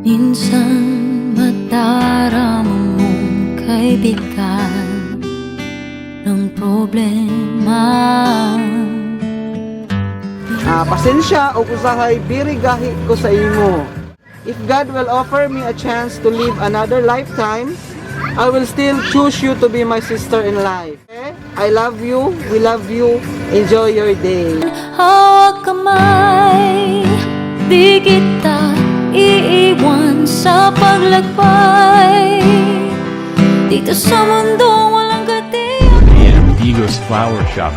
Minsan madarama mong kaibigan ng problema. Pasensya o usahay birigahi ko sa imo. If God will offer me a chance to live another lifetime, I will still choose you to be my sister in life. Okay? I love you, we love you, enjoy your day. Hawak kamay, di kita iiwan sa paglakbay. Dito sa mundo walang katiyak. AM Digos Flower Shop,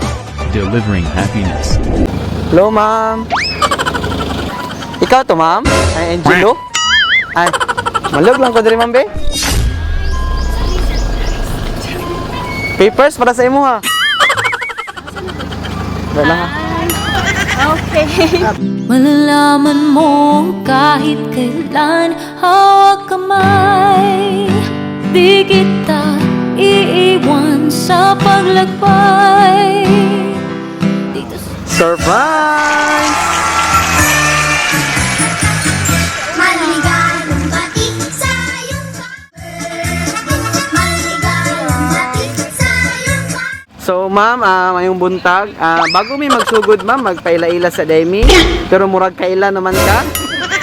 delivering happiness. Hello, ma'am. Ikaw to, ma'am? Ay, Angelo? Ay, malog lang ko diri, ma'am, be. Papers para sa imo, ha? Wala ha? Okay. Malalaman mo kahit kailan, hawak kamay, di kita iiwan sa paglakbay. Dito sa Surprise! Maligayang bati sa iyong Maligayang bati sa iyong So, ma'am, mayong buntag. Bago mi magsugod, ma'am, magpaila-ila sa Demi. Pero murag kaila naman ka.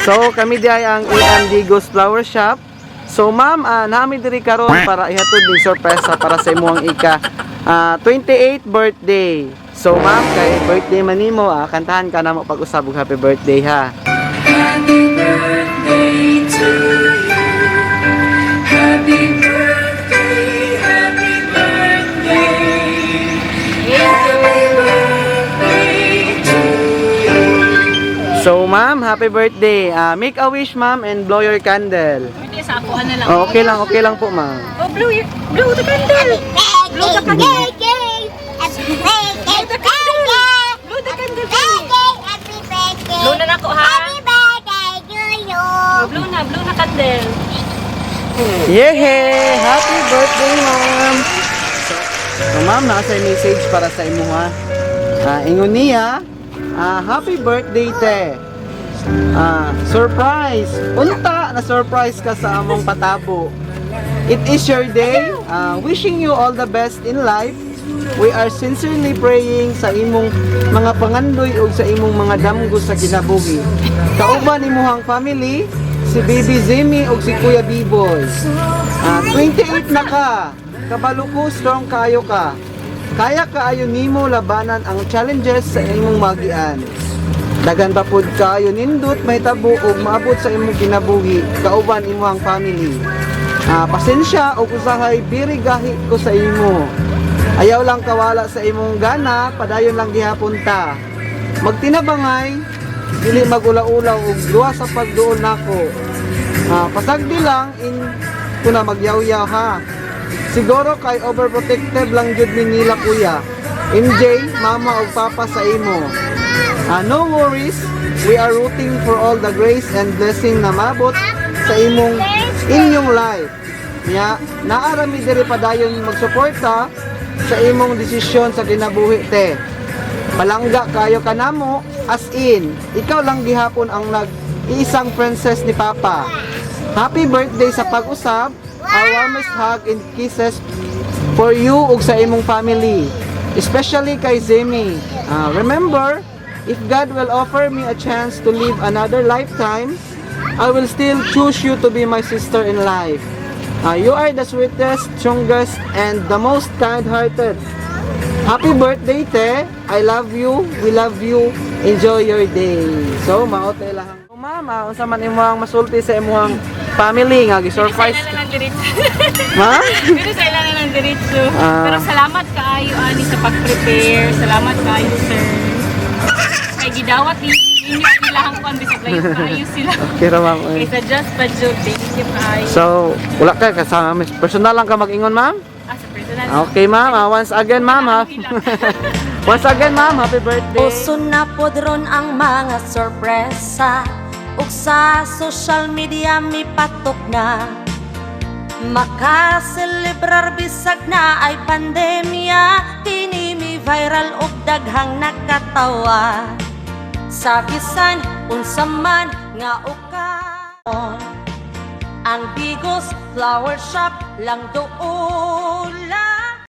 So, kami di ay ang AM Digos Flower Shop. So, ma'am, nami diri karon para ihatod ng sorpresa para sa imuhang ika 28th birthday. So, ma'am, kay birthday man nimo, kantahan ka na mo pag-usab og happy birthday, ha. Happy birthday to you. Happy birthday, happy birthday. Happy birthday to you. So, ma'am, happy birthday. Make a wish, ma'am, and blow your candle. Hindi, sa ako na lang. Oh, okay lang po, ma'am. Oh, blow the candle. Blow the candle. Blow the candle. Blow the candle. Blow na nako, ha? Oh, blow na candle. Yehey! Happy birthday, ma'am! So, ma'am, nasa message para sa imo, ha. Ingon niya, happy birthday, te. Surprise! Unta na surprise ka sa among patabo. It is your day. Wishing you all the best in life. We are sincerely praying sa imong mga pangandoy ug sa imong mga damgo sa kinabuhi. Kauban imuhang family, si Baby Zemi ug si Kuya Biboy. 28 na ka. Kabalo ko, strong kaayo ka. Kaya kaayo nimo labanan ang challenges sa imong magian. Dagan pa pud kaayo nindot may tabo ug maabot sa imong kinabuhi. Kauban imuhang family. Pasensya ug usahay birigahi ko sa imo. Ayaw lang kawala sa imong gana, padayon lang gihapon ta. Magtinabangay, dili magula-ulaw ug duwa sa pagduol nako. Pasagdi lang in kuna magyaw-yaw, ha. Siguro kay overprotective lang jud mi nila, kuya. MJ, mama ug papa sa imo. No worries, we are rooting for all the grace and blessing na mabot sa inyong life. Naarami diri padayon magsuporta sa imong desisyon sa kinabuhi, te. Palangga kayo kanamo, as in, ikaw lang gihapon ang nag-iisang princess ni Papa. Happy birthday sa pag-usab. Our warmest hug and kisses for you ug sa imong family. Especially kay Zemi. Remember, if God will offer me a chance to live another lifetime, I will still choose you to be my sister in life. You are the sweetest, strongest, and the most kind-hearted. Happy birthday, te. I love you, we love you, enjoy your day. So, maote lang. So, ma'am, unsa man imong masulti sa imong family nga gi-surprise. Pero sa ila na lang diretso. Ma? Pero sa ila na lang diretso. Pero salamat kaayo ani sa pag-prepare. Salamat kaayo, sir. Kay gidawat ni ilang kon bisag layo kaayo sila. Okay ra, ma'am. Kaysa just pa joke, thank you kaayo. So, wala ka kasama. Personal lang ka mag-ingon, ma'am? Sa personal. Okay, ma'am. Once again, ma'am, ha? Once again, ma'am, happy birthday. Puso na podron ang mga sorpresa ug sa social media mi patok na makaselebrar bisag na ay pandemya. Kini mi viral ug daghang nakatawa. Sa bisan unsa man nga ukan ang Digos Flower Shop lang doon.